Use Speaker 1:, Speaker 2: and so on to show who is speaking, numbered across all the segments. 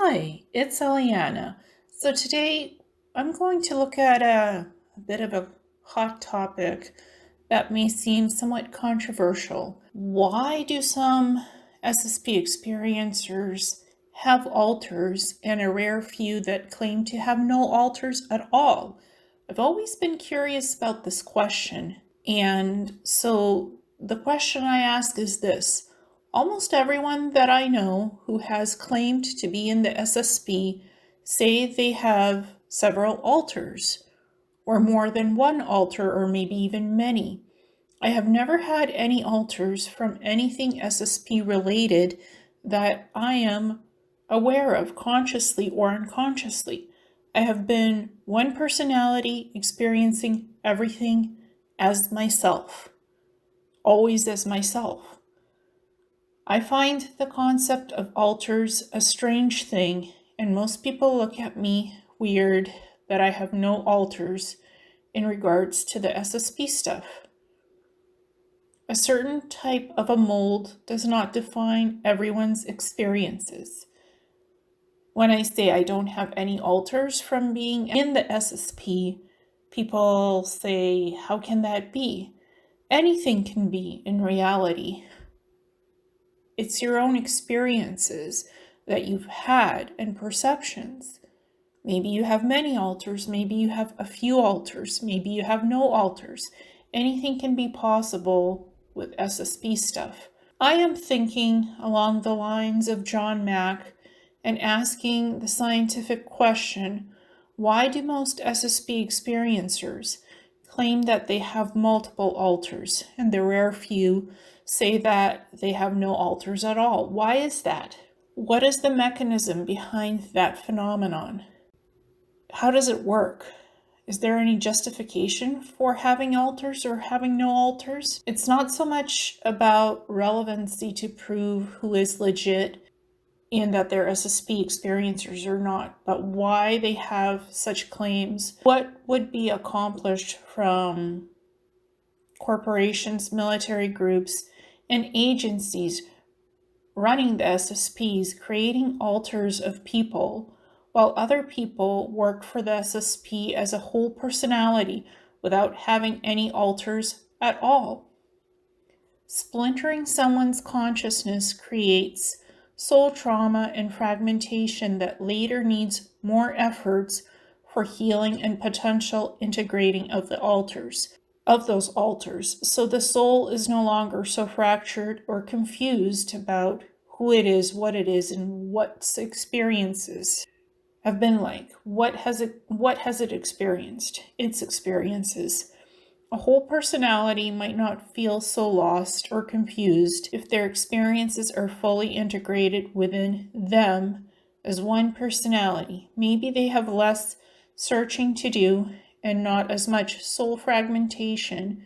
Speaker 1: Hi, it's Ileana. So today I'm going to look at a bit of a hot topic that may seem somewhat controversial. Why do some SSP experiencers have alters and a rare few that claim to have no alters at all? I've always been curious about this question, and so the question I ask is this. Almost everyone that I know who has claimed to be in the SSP say they have several alters, or more than one alter, or maybe even many. I have never had any alters from anything SSP related that I am aware of, consciously or unconsciously. I have been one personality experiencing everything as myself, always as myself. I find the concept of alters a strange thing, and most people look at me weird that I have no alters in regards to the SSP stuff. A certain type of a mold does not define everyone's experiences. When I say I don't have any alters from being in the SSP, people say, how can that be? Anything can be in reality. It's your own experiences that you've had and perceptions. Maybe you have many alters, maybe you have a few alters, maybe you have no alters. Anything can be possible with SSP stuff. I am thinking along the lines of John Mack and asking the scientific question, why do most SSP experiencers claim that they have multiple alters and the rare few say that they have no alters at all? Why is that? What is the mechanism behind that phenomenon? How does it work? Is there any justification for having alters or having no alters? It's not so much about relevancy to prove who is legit and that they're SSP experiencers or not, but why they have such claims. What would be accomplished from corporations, military groups, and agencies running the SSPs, creating alters of people, while other people work for the SSP as a whole personality without having any alters at all. Splintering someone's consciousness creates soul trauma and fragmentation that later needs more efforts for healing and potential integrating of those alters, so the soul is no longer so fractured or confused about who it is, what it is, and what its experiences have been like. What has it experienced? Its experiences. A whole personality might not feel so lost or confused if their experiences are fully integrated within them as one personality. Maybe they have less searching to do and not as much soul fragmentation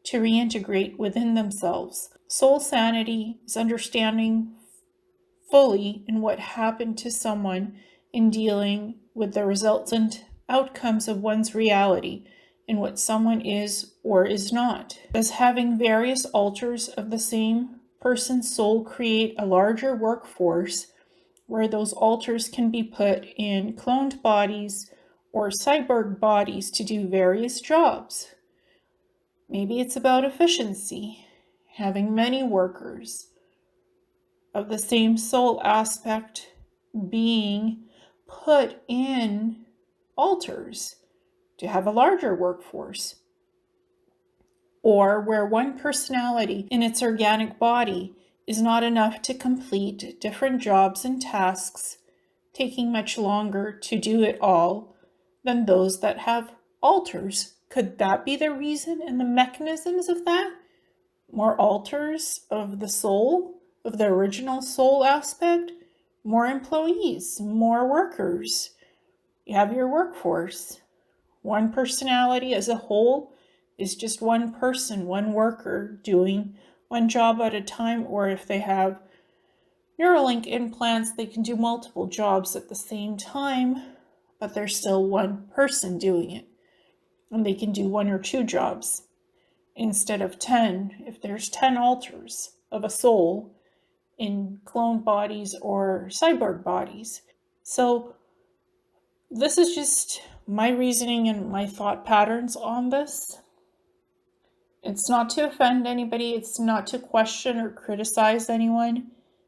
Speaker 1: to reintegrate within themselves. Soul sanity is understanding fully in what happened to someone in dealing with the resultant outcomes of one's reality and what someone is or is not. Does having various alters of the same person's soul create a larger workforce where those alters can be put in cloned bodies or cyborg bodies to do various jobs? Maybe it's about efficiency, having many workers of the same soul aspect being put in alters to have a larger workforce, or where one personality in its organic body is not enough to complete different jobs and tasks, taking much longer to do it all than those that have alters. Could that be the reason and the mechanisms of that? More alters of the soul, of the original soul aspect, more employees, more workers. You have your workforce. One personality as a whole is just one person, one worker doing one job at a time, or if they have Neuralink implants, they can do multiple jobs at the same time, but there's still one person doing it. And they can do one or two jobs instead of 10. If there's 10 alters of a soul in clone bodies or cyborg bodies, So this is just my reasoning and my thought patterns on this. It's not to offend anybody, it's not to question or criticize anyone.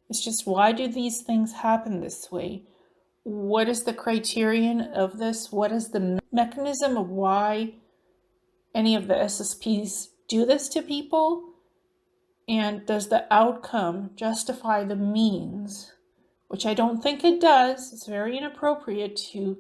Speaker 1: It's just, why do these things happen this way? What is the criterion of this? What is the mechanism of why any of the SSPs do this to people? And does the outcome justify the means? Which I don't think it does. It's very inappropriate to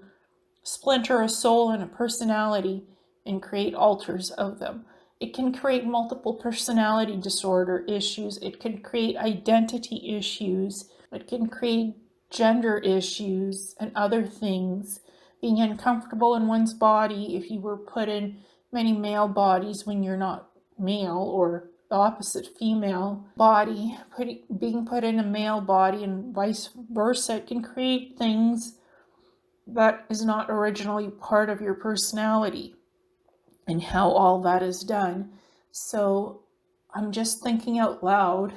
Speaker 1: splinter a soul and a personality and create alters of them. It can create multiple personality disorder issues. It can create identity issues. It can create gender issues and other things. Being uncomfortable in one's body if you were put in many male bodies when you're not male, or the opposite, female body, being put in a male body and vice versa. It can create things that is not originally part of your personality and how all that is done. So I'm just thinking out loud,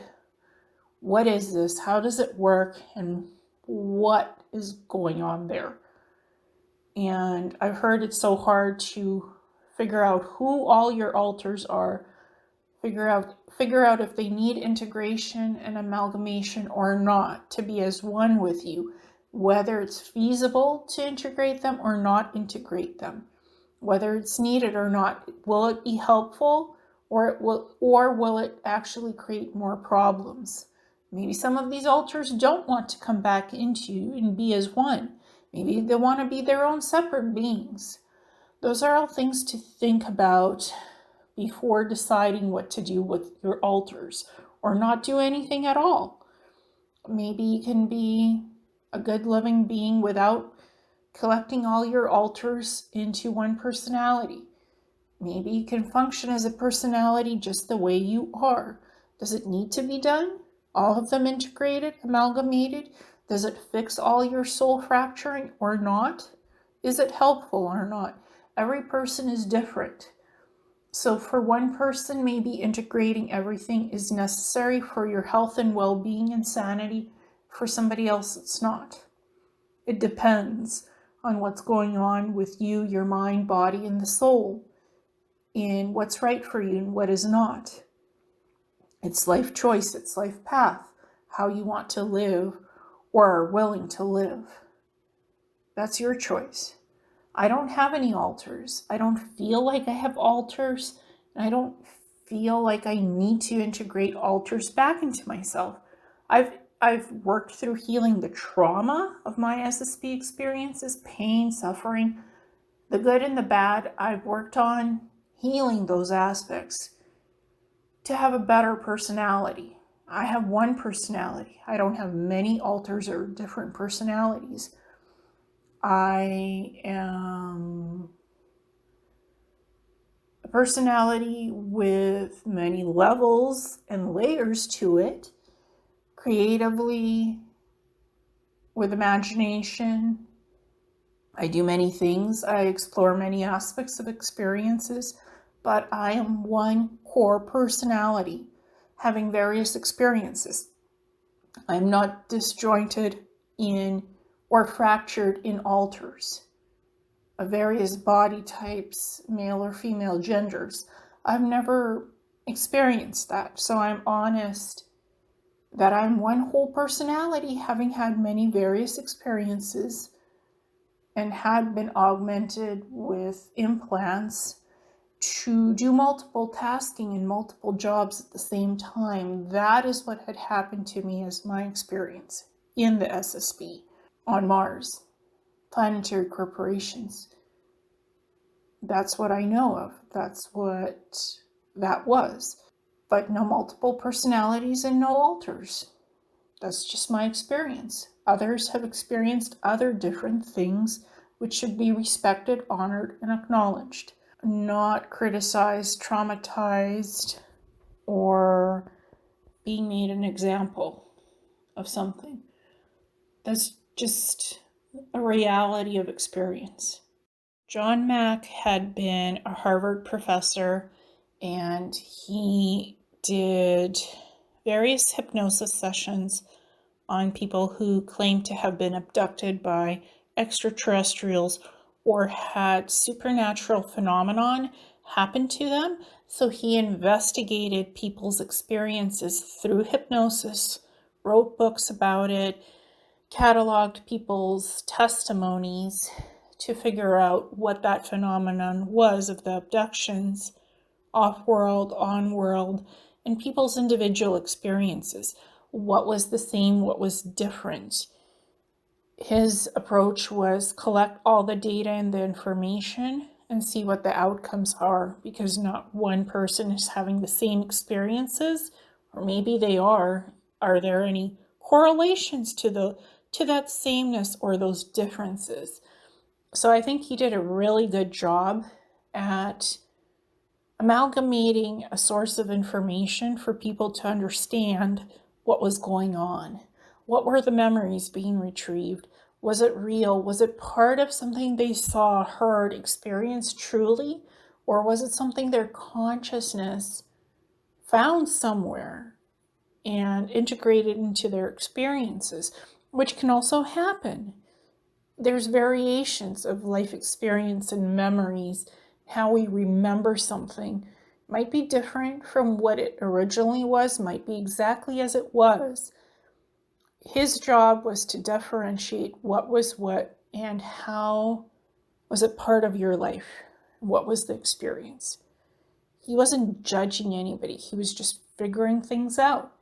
Speaker 1: what is this? How does it work? And what is going on there? And I've heard it's so hard to figure out who all your alters are, figure out if they need integration and amalgamation or not to be as one with you, whether it's feasible to integrate them or not integrate them, whether it's needed or not. Will it be helpful, or will it actually create more problems? Maybe some of these alters don't want to come back into you and be as one. Maybe they want to be their own separate beings. Those are all things to think about before deciding what to do with your alters, or not do anything at all. Maybe you can be a good living being without collecting all your alters into one personality. Maybe you can function as a personality just the way you are. Does it need to be done? All of them integrated, amalgamated? Does it fix all your soul fracturing or not? Is it helpful or not? Every person is different. So for one person, maybe integrating everything is necessary for your health and well-being and sanity. For somebody else, it's not. It depends on what's going on with you, your mind, body, and the soul, and what's right for you and what is not. It's life choice, it's life path, how you want to live or are willing to live. That's your choice. I don't have any alters. I don't feel like I have alters, and I don't feel like I need to integrate alters back into myself. I've worked through healing the trauma of my SSP experiences, pain, suffering, the good and the bad. I've worked on healing those aspects to have a better personality. I have one personality. I don't have many alters or different personalities. I am a personality with many levels and layers to it, creatively, with imagination. I do many things. I explore many aspects of experiences, but I am one core personality having various experiences. I'm not disjointed in or fractured in alters of various body types, male or female genders. I've never experienced that, so I'm honest that I'm one whole personality having had many various experiences and had been augmented with implants to do multiple tasking and multiple jobs at the same time. That is what had happened to me as my experience in the SSB on Mars, planetary corporations. That's what I know of. That's what that was. But no multiple personalities and no alters. That's just my experience. Others have experienced other different things which should be respected, honored, and acknowledged. Not criticized, traumatized, or being made an example of something. That's just a reality of experience. John Mack had been a Harvard professor, and he did various hypnosis sessions on people who claim to have been abducted by extraterrestrials or had supernatural phenomenon happen to them. So he investigated people's experiences through hypnosis, wrote books about it, cataloged people's testimonies to figure out what that phenomenon was of the abductions, off-world, on-world, and people's individual experiences. What was the same? What was different? His approach was collect all the data and the information and see what the outcomes are, because not one person is having the same experiences, or maybe they are. Are there any correlations to that sameness or those differences? So I think he did a really good job at amalgamating a source of information for people to understand what was going on. What were the memories being retrieved? Was it real? Was it part of something they saw, heard, experienced truly? Or was it something their consciousness found somewhere and integrated into their experiences, which can also happen? There's variations of life experience and memories. How we remember something might be different from what it originally was, might be exactly as it was. His job was to differentiate what was what and how was it part of your life. What was the experience? He wasn't judging anybody. He was just figuring things out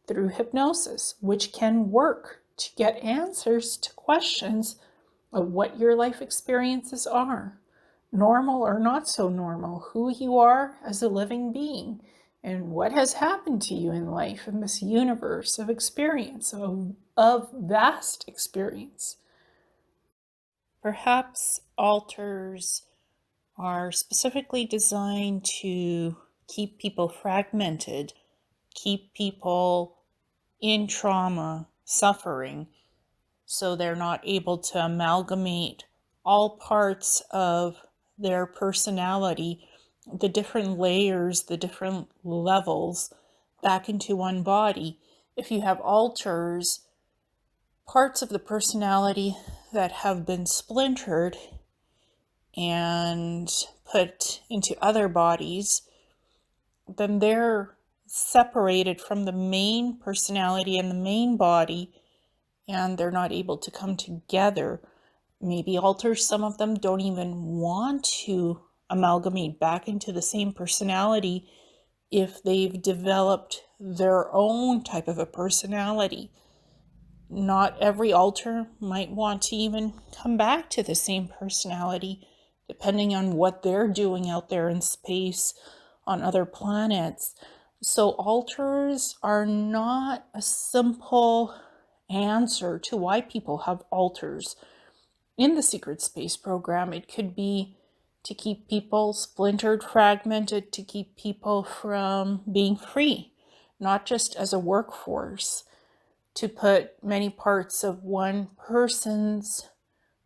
Speaker 1: through hypnosis, which can work to get answers to questions of what your life experiences are, normal or not so normal, who you are as a living being, and what has happened to you in life in this universe of experience, of vast experience. Perhaps altars are specifically designed to keep people fragmented, keep people in trauma, suffering, so they're not able to amalgamate all parts of their personality, the different layers, the different levels, back into one body. If you have altars, parts of the personality that have been splintered and put into other bodies, then they're separated from the main personality and the main body, and they're not able to come together. Maybe altars, some of them don't even want to amalgamate back into the same personality if they've developed their own type of a personality. Not every altar might want to even come back to the same personality, depending on what they're doing out there in space on other planets. So altars are not a simple answer to why people have altars. In the secret space program, it could be to keep people splintered, fragmented, to keep people from being free, not just as a workforce, to put many parts of one person's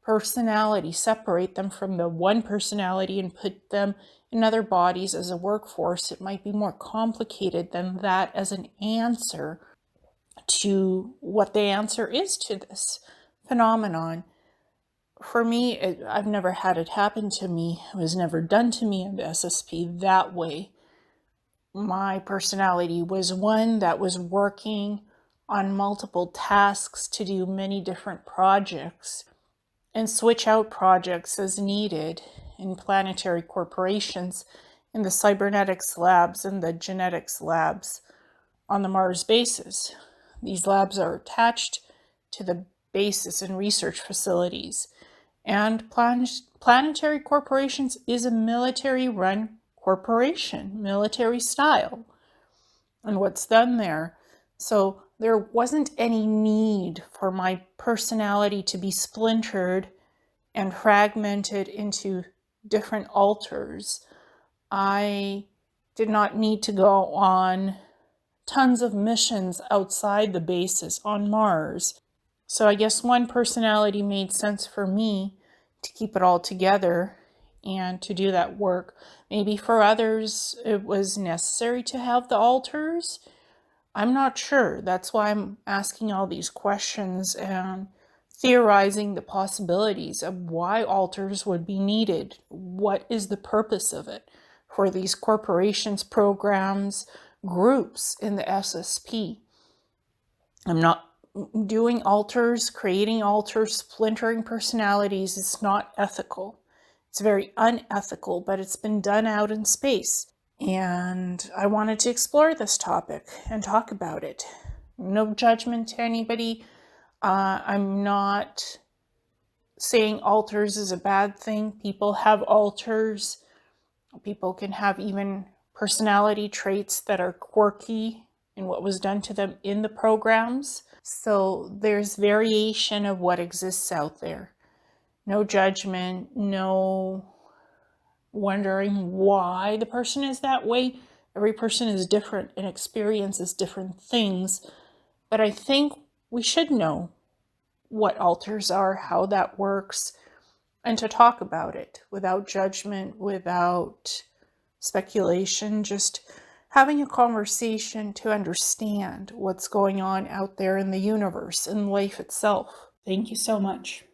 Speaker 1: personality, separate them from the one personality and put them in other bodies as a workforce. It might be more complicated than that as an answer to what the answer is to this phenomenon. For me, I've never had it happen to me. It was never done to me in the SSP that way. My personality was one that was working on multiple tasks to do many different projects and switch out projects as needed in planetary corporations, in the cybernetics labs and the genetics labs on the Mars bases. These labs are attached to the bases and research facilities. And Planetary Corporations is a military-run corporation, military style, and what's done there. So there wasn't any need for my personality to be splintered and fragmented into different altars. I did not need to go on tons of missions outside the bases on Mars. So I guess one personality made sense for me to keep it all together and to do that work. Maybe for others it was necessary to have the altars. I'm not sure. That's why I'm asking all these questions and theorizing the possibilities of why altars would be needed. What is the purpose of it for these corporations, programs, groups in the SSP? I'm not doing altars, creating altars, splintering personalities. It's not ethical. It's very unethical, but it's been done out in space. And I wanted to explore this topic and talk about it. No judgment to anybody. I'm not saying altars is a bad thing. People have altars. People can have even personality traits that are quirky in what was done to them in the programs. So there's variation of what exists out there. No judgment, no wondering why the person is that way. Every person is different and experiences different things. But I think we should know what altars are, how that works, and to talk about it without judgment, without speculation, just having a conversation to understand what's going on out there in the universe and life itself. Thank you so much.